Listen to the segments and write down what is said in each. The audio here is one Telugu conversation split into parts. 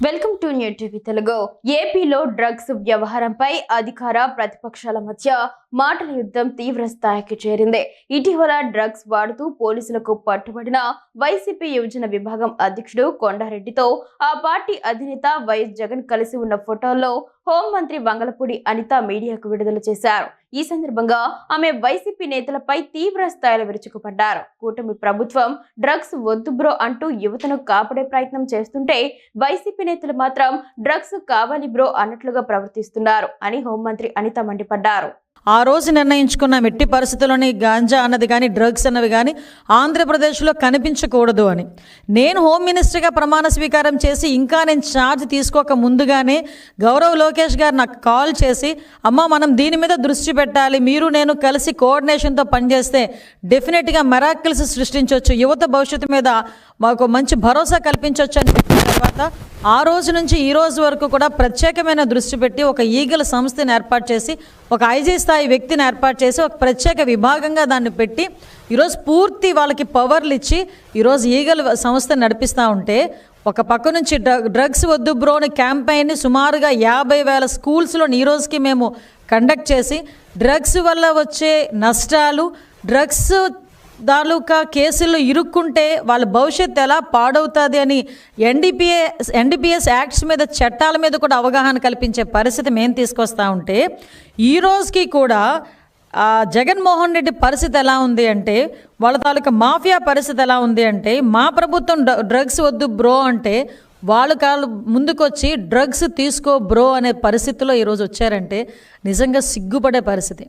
Welcome to new TV Telugu. ఏపీలో డ్రగ్స్ వ్యవహారంపై అధికార ప్రతిపక్షాల మధ్య మాటల యుద్ధం తీవ్ర స్థాయికి చేరింది. ఇటీవల డ్రగ్స్ వాడుతూ పోలీసులకు పట్టుబడిన వైసీపీ యువజన విభాగం అధ్యక్షుడు కొండారెడ్డితో ఆ పార్టీ అధినేత వైఎస్ జగన్ కలిసి ఉన్న ఫోటోల్లో హోంమంత్రి వంగలపూడి అనిత మీడియాకు విడుదల చేశారు. ఈ సందర్భంగా ఆమె వైసీపీ నేతలపై తీవ్ర స్థాయిలో విరుచుకుపడ్డారు. కూటమి ప్రభుత్వం డ్రగ్స్ వద్దు బ్రో అంటూ యువతను కాపాడే ప్రయత్నం చేస్తుంటే వైసీపీ నేతలు మాత్రం డ్రగ్స్ కావాలి బ్రో అన్నట్లుగా ప్రవర్తిస్తున్నారు అని హోంమంత్రి అనిత మండిపడ్డారు. ఆ రోజు నిర్ణయించుకున్న ఎట్టి పరిస్థితుల్లోని గాంజా అన్నది కానీ డ్రగ్స్ అన్నవి కానీ ఆంధ్రప్రదేశ్లో కనిపించకూడదు అని. నేను హోమ్ మినిస్టర్గా ప్రమాణ స్వీకారం చేసి ఇంకా నేను ఛార్జ్ తీసుకోక ముందుగానే గౌరవ్ లోకేష్ గారు నాకు కాల్ చేసి, అమ్మ మనం దీని మీద దృష్టి పెట్టాలి, మీరు నేను కలిసి కోఆర్డినేషన్తో పనిచేస్తే డెఫినెట్గా మెరాకిల్స్ సృష్టించవచ్చు, యువత భవిష్యత్తు మీద మాకు మంచి భరోసా కల్పించవచ్చు అని చెప్పిన తర్వాత ఆ రోజు నుంచి ఈ రోజు వరకు కూడా ప్రత్యేకమైన దృష్టి పెట్టి ఒక ఈగల సంస్థను ఏర్పాటు చేసి, ఒక ఐజీ స్థాయి వ్యక్తిని ఏర్పాటు చేసి ఒక ప్రత్యేక విభాగంగా దాన్ని పెట్టి ఈరోజు పూర్తి వాళ్ళకి పవర్లు ఇచ్చి ఈరోజు ఈగల సంస్థ నడిపిస్తూ ఉంటే, ఒక పక్క నుంచి డ్రగ్స్ వద్దు బ్రోని క్యాంపెయిన్ని సుమారుగా 50,000 స్కూల్స్లో ఈ రోజుకి మేము కండక్ట్ చేసి డ్రగ్స్ వల్ల వచ్చే నష్టాలు, డ్రగ్స్ తాలూకా కేసుల్లో ఇరుక్కుంటే వాళ్ళ భవిష్యత్తు ఎలా పాడవుతుంది అని ఎన్డీపీఎస్ యాక్ట్స్ మీద, చట్టాల మీద కూడా అవగాహన కల్పించే పరిస్థితి మేము తీసుకొస్తూ ఉంటే, ఈ రోజుకి కూడా జగన్మోహన్ రెడ్డి పరిస్థితి ఎలా ఉంది అంటే, వాళ్ళ తాలూకా మాఫియా పరిస్థితి ఎలా ఉంది అంటే, మా ప్రభుత్వం డ్రగ్స్ వద్దు బ్రో అంటే వాళ్ళు ముందుకొచ్చి డ్రగ్స్ తీసుకో బ్రో అనే పరిస్థితిలో ఈరోజు వచ్చారంటే నిజంగా సిగ్గుపడే పరిస్థితి.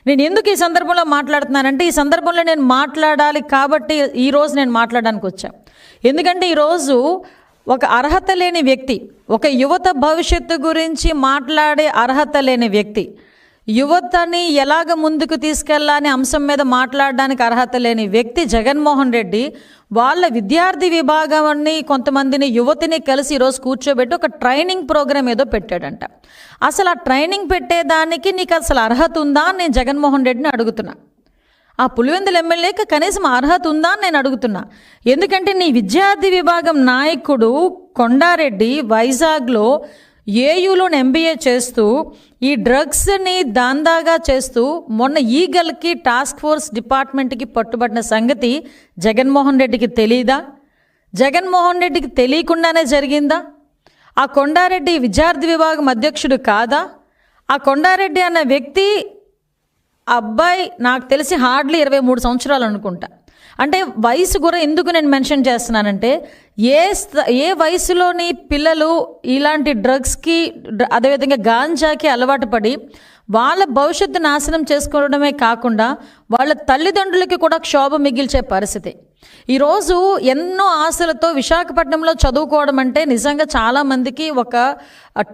నేను ఎందుకు ఈ సందర్భంలో మాట్లాడుతున్నానంటే, ఈ సందర్భంలో నేను మాట్లాడాలి కాబట్టి ఈరోజు నేను మాట్లాడడానికి వచ్చాను. ఎందుకంటే ఈరోజు ఒక అర్హత లేని వ్యక్తి, ఒక యువత భవిష్యత్తు గురించి మాట్లాడే అర్హత లేని వ్యక్తి, యువతని ఎలాగ ముందుకు తీసుకెళ్లాలనే అంశం మీద మాట్లాడడానికి అర్హత లేని వ్యక్తి జగన్మోహన్ రెడ్డి వాళ్ళ విద్యార్థి విభాగాన్ని కొంతమందిని యువతిని కలిసి ఈరోజు కూర్చోబెట్టి ఒక ట్రైనింగ్ ప్రోగ్రామ్ ఏదో పెట్టాడంట. అసలు ఆ ట్రైనింగ్ పెట్టేదానికి నీకు అసలు అర్హత ఉందా అని నేను జగన్మోహన్ రెడ్డిని అడుగుతున్నా. ఆ పులివెందుల ఎమ్మెల్యేకి కనీసం అర్హత ఉందా అని నేను అడుగుతున్నా. ఎందుకంటే నీ విద్యార్థి విభాగం నాయకుడు కొండారెడ్డి వైజాగ్లో ఏయూలో ఎంబీఏ చేస్తూ ఈ డ్రగ్స్ని దాందాగా చేస్తూ మొన్న ఈగల్కి టాస్క్ ఫోర్స్ డిపార్ట్మెంట్కి పట్టుబడిన సంగతి జగన్మోహన్ రెడ్డికి తెలీదా? జగన్మోహన్ రెడ్డికి తెలియకుండానే జరిగిందా? ఆ కొండారెడ్డి విద్యార్థి విభాగం అధ్యక్షుడు కాదా? ఆ కొండారెడ్డి అన్న వ్యక్తి అబ్బాయి నాకు తెలిసి హార్డ్లీ 23 సంవత్సరాలు అనుకుంటా. అంటే వయసు కూడా ఎందుకు నేను మెన్షన్ చేస్తున్నానంటే, ఏ వయసులోని పిల్లలు ఇలాంటి డ్రగ్స్కి అదేవిధంగా గాంజాకి అలవాటు పడి వాళ్ళ భవిష్యత్తు నాశనం చేసుకోవడమే కాకుండా వాళ్ళ తల్లిదండ్రులకి కూడా క్షోభ మిగిల్చే పరిస్థితి. ఈరోజు ఎన్నో ఆశలతో విశాఖపట్నంలో చదువుకోవడం అంటే నిజంగా చాలామందికి ఒక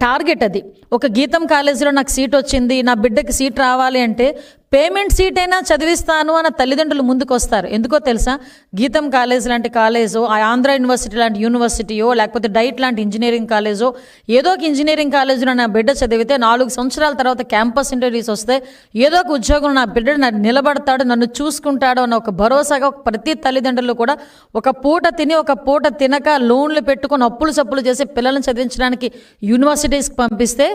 టార్గెట్. అది ఒక గీతం కాలేజీలో నాకు సీట్ వచ్చింది, నా బిడ్డకి సీట్ రావాలి అంటే పేమెంట్ సీట్ అయినా చదివిస్తాను అన్న తల్లిదండ్రులు ముందుకు వస్తారు. ఎందుకో తెలుసా? గీతం కాలేజ్ లాంటి కాలేజో, ఆంధ్ర యూనివర్సిటీ లాంటి యూనివర్సిటీయో, లేకపోతే డైట్ లాంటి ఇంజనీరింగ్ కాలేజో, ఏదో ఒక ఇంజనీరింగ్ కాలేజీలో నా బిడ్డ చదివితే 4 సంవత్సరాల తర్వాత క్యాంపస్ ఇంటర్వ్యూస్ వస్తే ఏదో ఒక ఉద్యోగం నా బిడ్డ నిలబడతాడు, నన్ను చూసుకుంటాడు అన్న ఒక భరోసాగా ప్రతి తల్లిదండ్రులు కూడా ఒక పూట తిని ఒక పూట తినక లోన్లు పెట్టుకొని అప్పులు సప్పులు చేసి పిల్లలను చదివించడానికి యూనివర్సిటీస్కి పంపిస్తే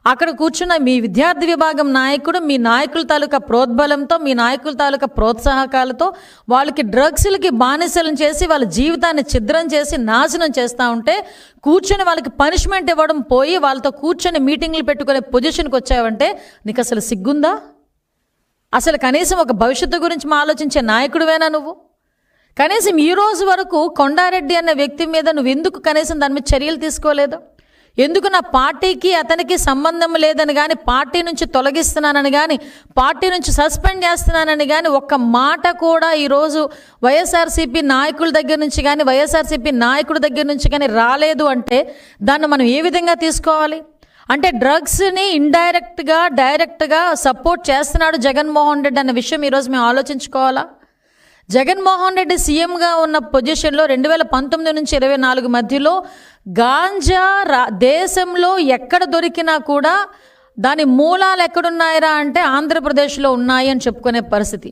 అక్కడ కూర్చున్న మీ విద్యార్థి విభాగం నాయకుడు మీ నాయకుల తాలూకా ప్రోద్బలంతో, మీ నాయకుల తాలూకా ప్రోత్సాహకాలతో వాళ్ళకి డ్రగ్స్లకి బానిసలను చేసి వాళ్ళ జీవితాన్ని ఛిద్రం చేసి నాశనం చేస్తూ ఉంటే కూర్చొని వాళ్ళకి పనిష్మెంట్ ఇవ్వడం పోయి వాళ్ళతో కూర్చొని మీటింగ్లు పెట్టుకునే పొజిషన్కి వచ్చావంటే నీకు అసలు సిగ్గుందా? అసలు కనీసం ఒక భవిష్యత్తు గురించి ఆలోచించే నాయకుడివేనా నువ్వు? కనీసం ఈ రోజు వరకు కొండారెడ్డి అన్న వ్యక్తి మీద నువ్వు ఎందుకు కనీసం దాని మీద చర్యలు తీసుకోలేదు? ఎందుకు నా పార్టీకి అతనికి సంబంధం లేదని కానీ, పార్టీ నుంచి తొలగిస్తున్నానని కానీ, పార్టీ నుంచి సస్పెండ్ చేస్తున్నానని కానీ ఒక్క మాట కూడా ఈరోజు వైఎస్ఆర్సీపీ నాయకుల దగ్గర నుంచి కానీ, వైఎస్ఆర్సీపీ నాయకుడి దగ్గర నుంచి కానీ రాలేదు అంటే దాన్ని మనం ఏ విధంగా తీసుకోవాలి? అంటే డ్రగ్స్ని ఇండైరెక్ట్గా డైరెక్ట్గా సపోర్ట్ చేస్తున్నాడు జగన్మోహన్ రెడ్డి అన్న విషయం ఈరోజు మేము ఆలోచించుకోవాలా? జగన్మోహన్ రెడ్డి సీఎంగా ఉన్న పొజిషన్లో 2019 నుంచి 24 మధ్యలో గాంజా దేశంలో ఎక్కడ దొరికినా కూడా దాని మూలాలు ఎక్కడున్నాయిరా అంటే ఆంధ్రప్రదేశ్లో ఉన్నాయి అని చెప్పుకునే పరిస్థితి.